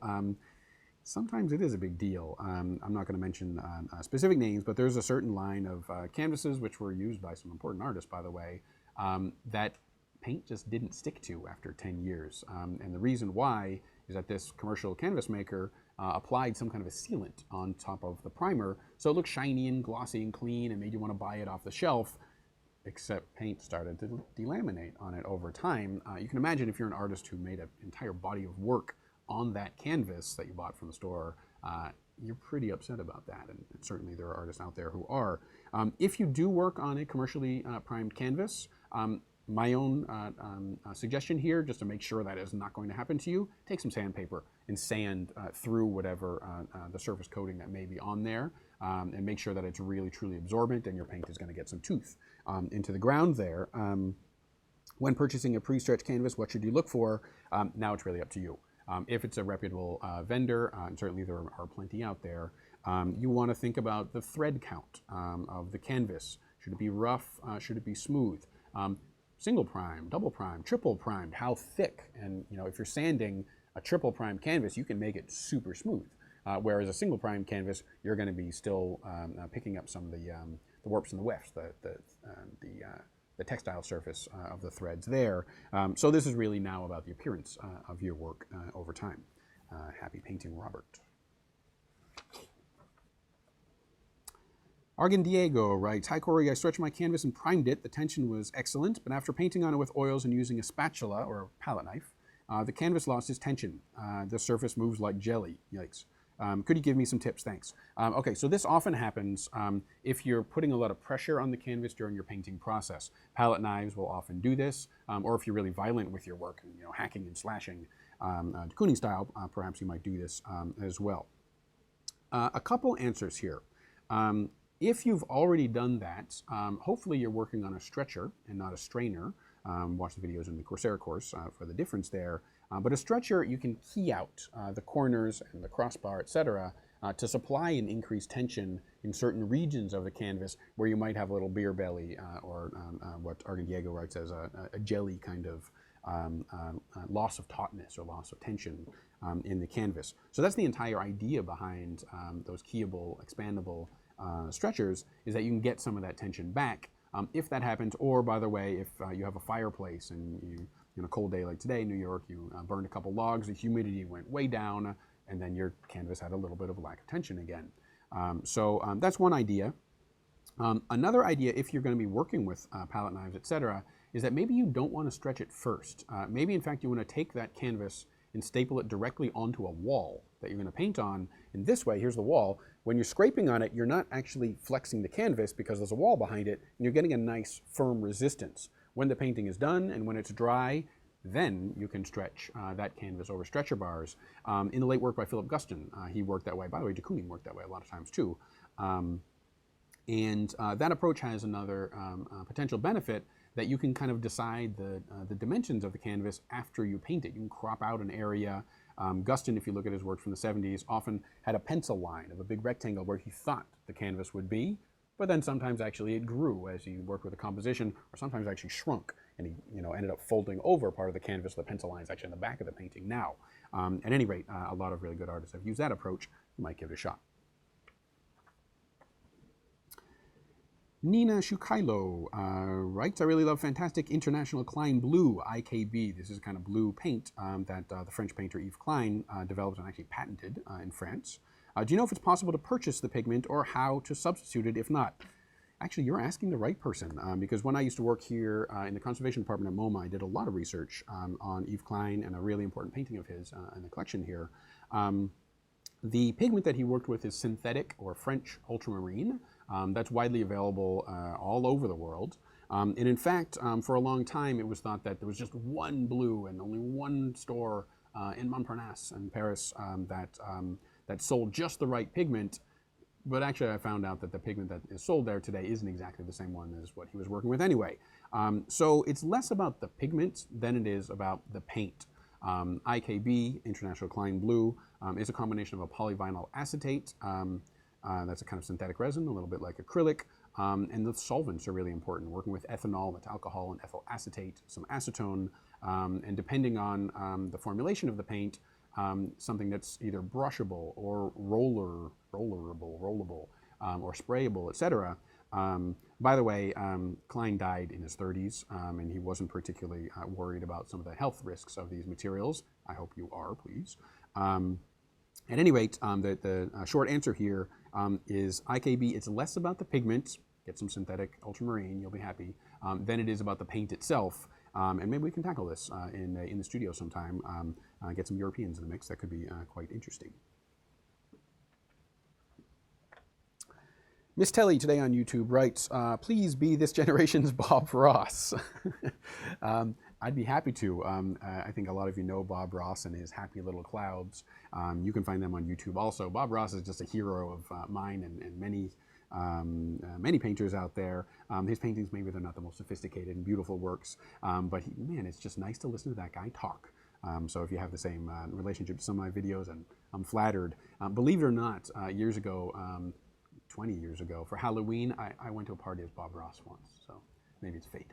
Sometimes it is a big deal. I'm not going to mention specific names, but there's a certain line of canvases which were used by some important artists, by the way, that paint just didn't stick to after 10 years. And the reason why is that this commercial canvas maker applied some kind of a sealant on top of the primer, so it looked shiny and glossy and clean and made you want to buy it off the shelf, except paint started to delaminate on it over time. You can imagine if you're an artist who made an entire body of work on that canvas that you bought from the store, you're pretty upset about that, and certainly there are artists out there who are. If you do work on a commercially primed canvas, my own suggestion here, just to make sure that is not going to happen to you, take some sandpaper and sand through whatever the surface coating that may be on there, and make sure that it's really truly absorbent and your paint is going to get some tooth into the ground there. When purchasing a pre-stretched canvas, what should you look for? Now it's really up to you. If it's a reputable vendor, and certainly there are plenty out there, you want to think about the thread count of the canvas. Should it be rough? Should it be smooth? Single prime, double prime, triple primed, how thick? And you know, if you're sanding a triple prime canvas, you can make it super smooth. Whereas a single prime canvas, you're going to be still picking up some of the warps and the wefts, the textile surface of the threads there. So this is really now about the appearance of your work over time. Happy painting, Robert. Argan Diego writes, hi Corey, I stretched my canvas and primed it. The tension was excellent, but after painting on it with oils and using a spatula or a palette knife, the canvas lost its tension. The surface moves like jelly. Yikes. Could you give me some tips? Thanks. Okay, so this often happens if you're putting a lot of pressure on the canvas during your painting process. Palette knives will often do this, or if you're really violent with your work and hacking and slashing, Kooning style, perhaps you might do this as well. A couple answers here. If you've already done that, hopefully you're working on a stretcher and not a strainer. Watch the videos in the Coursera course for the difference there. But a stretcher, you can key out the corners and the crossbar, etc., to supply an increased tension in certain regions of the canvas where you might have a little beer belly or what Argan Diego writes as a jelly kind of loss of tautness or loss of tension in the canvas. So that's the entire idea behind those keyable, expandable stretchers, is that you can get some of that tension back if that happens. Or by the way, if you have a fireplace and you, on a cold day like today in New York, you burned a couple logs, the humidity went way down, and then your canvas had a little bit of a lack of tension again. So that's one idea. Another idea, if you're going to be working with palette knives, etc., is that maybe you don't want to stretch it first. Maybe in fact you want to take that canvas and staple it directly onto a wall that you're going to paint on. In this way, here's the wall. When you're scraping on it, you're not actually flexing the canvas because there's a wall behind it, and you're getting a nice firm resistance. When the painting is done and when it's dry, then you can stretch that canvas over stretcher bars. In the late work by Philip Guston, he worked that way. By the way, Kooning worked that way a lot of times too. And that approach has another potential benefit, that you can kind of decide the dimensions of the canvas after you paint it. You can crop out an area. Guston, if you look at his work from the 70s, often had a pencil line of a big rectangle where he thought the canvas would be, but then sometimes actually it grew as he worked with a composition, or sometimes actually shrunk, and he ended up folding over part of the canvas. The pencil line is actually in the back of the painting now. At any rate, a lot of really good artists have used that approach. You might give it a shot. Nina Shukailo writes, I really love fantastic International Klein Blue, IKB. This is kind of blue paint that the French painter Yves Klein developed and actually patented in France. Do you know if it's possible to purchase the pigment or how to substitute it if not? Actually, you're asking the right person because when I used to work here in the conservation department at MoMA, I did a lot of research on Yves Klein and a really important painting of his in the collection here. The pigment that he worked with is synthetic or French ultramarine. That's widely available all over the world. And in fact, for a long time, it was thought that there was just one blue and only one store in Montparnasse in Paris that sold just the right pigment. But actually, I found out that the pigment that is sold there today isn't exactly the same one as what he was working with anyway. So it's less about the pigment than it is about the paint. IKB, International Klein Blue, is a combination of a polyvinyl acetate. That's a kind of synthetic resin, a little bit like acrylic. And the solvents are really important, working with ethanol, that's alcohol, and ethyl acetate, some acetone. And depending on the formulation of the paint, something that's either brushable or rollable, or sprayable, etc. By the way, Klein died in his 30s, and he wasn't particularly worried about some of the health risks of these materials. I hope you are, please. At any rate, the short answer here is IKB. It's less about the pigment, get some synthetic ultramarine, you'll be happy, than it is about the paint itself. And maybe we can tackle this in the studio sometime, get some Europeans in the mix. That could be quite interesting. Miss Telly today on YouTube writes, please be this generation's Bob Ross. I'd be happy to. I think a lot of you know Bob Ross and his Happy Little Clouds. You can find them on YouTube also. Bob Ross is just a hero of mine and many painters out there. His paintings, maybe they're not the most sophisticated and beautiful works, but man, it's just nice to listen to that guy talk. So if you have the same relationship to some of my videos, and I'm flattered. Believe it or not, years ago, 20 years ago, for Halloween, I went to a party as Bob Ross once, so maybe it's fate.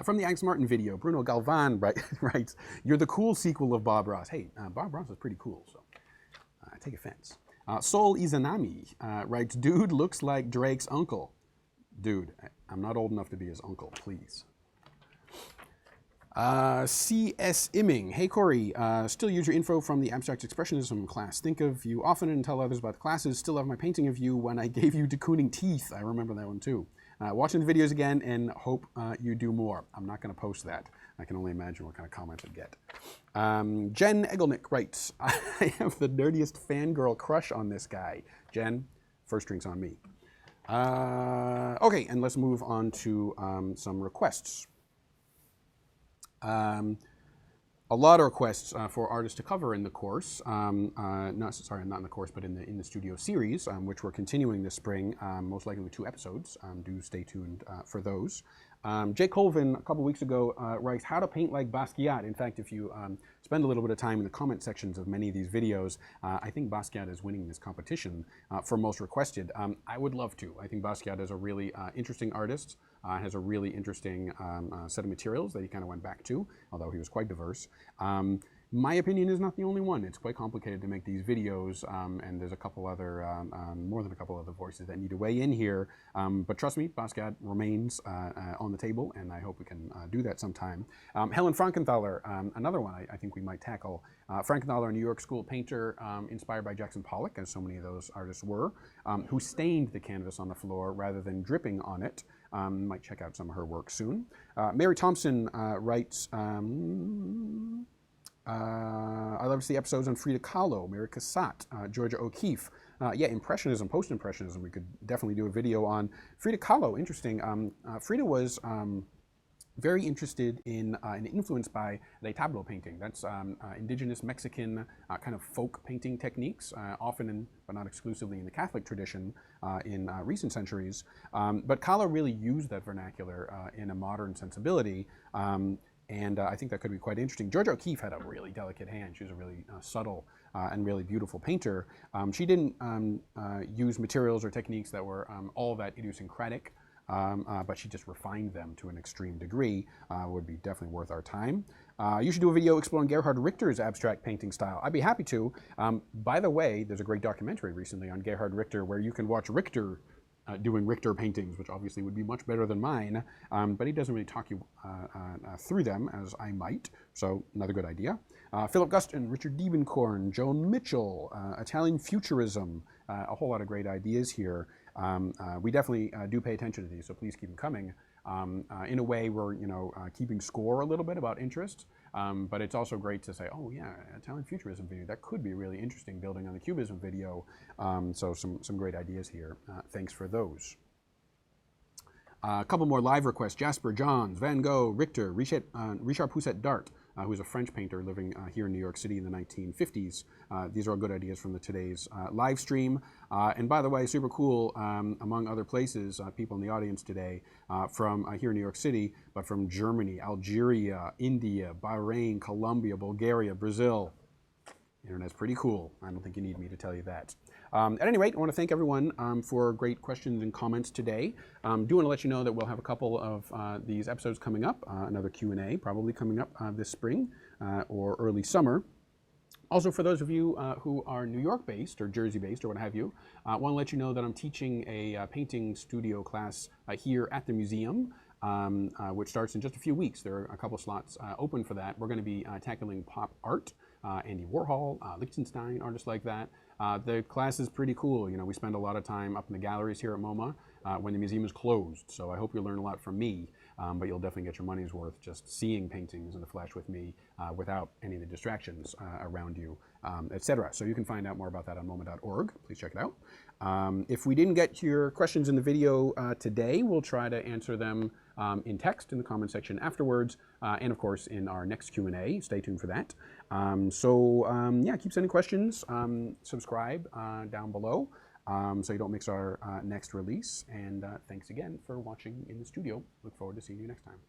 From the Axe Martin video, Bruno Galvan writes, you're the cool sequel of Bob Ross. Hey, Bob Ross is pretty cool, so I take offense. Sol Izanami writes, dude looks like Drake's uncle. Dude, I'm not old enough to be his uncle, please. C.S. Imming, hey Corey, still use your info from the Abstract Expressionism class. Think of you often and tell others about the classes. Still have my painting of you when I gave you de Kooning teeth. I remember that one too. Watching the videos again and hope you do more. I'm not going to post that. I can only imagine what kind of comments I'd get. Jen Egelnick writes, I have the nerdiest fangirl crush on this guy. Jen, first drink's on me. Okay, and let's move on to some requests. A lot of requests for artists to cover in the course, not in the course, but in the studio series, which we're continuing this spring, most likely with 2 episodes. Do stay tuned for those. Jake Colvin, a couple weeks ago, writes, how to paint like Basquiat. In fact, if you spend a little bit of time in the comment sections of many of these videos, I think Basquiat is winning this competition for most requested. I would love to. I think Basquiat is a really interesting artist, has a really interesting set of materials that he kind of went back to, although he was quite diverse. My opinion is not the only one. It's quite complicated to make these videos, and there's a couple other, more than a couple other voices that need to weigh in here. But trust me, Basquiat remains on the table, and I hope we can do that sometime. Helen Frankenthaler, another one I think we might tackle. Frankenthaler, a New York School painter inspired by Jackson Pollock, as so many of those artists were, who stained the canvas on the floor rather than dripping on it. Might check out some of her work soon. Mary Thompson writes, I love to see episodes on Frida Kahlo, Mary Cassatt, Georgia O'Keeffe. Yeah, Impressionism, Post-Impressionism, we could definitely do a video on. Frida Kahlo, interesting. Frida was very interested in and influenced by the tableau painting. That's indigenous Mexican kind of folk painting techniques, often in, but not exclusively in the Catholic tradition in recent centuries. But Kahlo really used that vernacular in a modern sensibility. And I think that could be quite interesting. Georgia O'Keeffe had a really delicate hand. She was a really subtle and really beautiful painter. She didn't use materials or techniques that were all that idiosyncratic. But she just refined them to an extreme degree. Would be definitely worth our time. You should do a video exploring Gerhard Richter's abstract painting style. I'd be happy to. By the way, there's a great documentary recently on Gerhard Richter where you can watch Richter doing Richter paintings, which obviously would be much better than mine, but he doesn't really talk you through them as I might, so another good idea. Philip Guston, Richard Diebenkorn, Joan Mitchell, Italian Futurism, a whole lot of great ideas here. We definitely do pay attention to these, so please keep them coming. In a way, we're keeping score a little bit about interest, but it's also great to say, oh yeah, Italian Futurism video, that could be really interesting, building on the Cubism video. So some great ideas here. Thanks for those. A couple more live requests. Jasper Johns, Van Gogh, Richter, Richard Pousset Dart, who was a French painter living here in New York City in the 1950s. These are all good ideas from today's live stream. And by the way, super cool, among other places, people in the audience today from here in New York City, but from Germany, Algeria, India, Bahrain, Colombia, Bulgaria, Brazil. Internet's pretty cool. I don't think you need me to tell you that. At any rate, I want to thank everyone for great questions and comments today. Do want to let you know that we'll have a couple of these episodes coming up, another Q&A probably coming up this spring or early summer. Also, for those of you who are New York-based or Jersey-based or what have you, I want to let you know that I'm teaching a painting studio class here at the museum, which starts in just a few weeks. There are a couple slots open for that. We're going to be tackling pop art, Andy Warhol, Lichtenstein, artists like that. The class is pretty cool. We spend a lot of time up in the galleries here at MoMA when the museum is closed. So I hope you'll learn a lot from me, but you'll definitely get your money's worth just seeing paintings in the flesh with me without any of the distractions around you, etc. So you can find out more about that on moma.org. Please check it out. If we didn't get to your questions in the video today, we'll try to answer them in text in the comment section afterwards, and of course in our next Q&A. Stay tuned for that. Yeah, keep sending questions. Subscribe down below so you don't miss our next release. And thanks again for watching in the studio. Look forward to seeing you next time.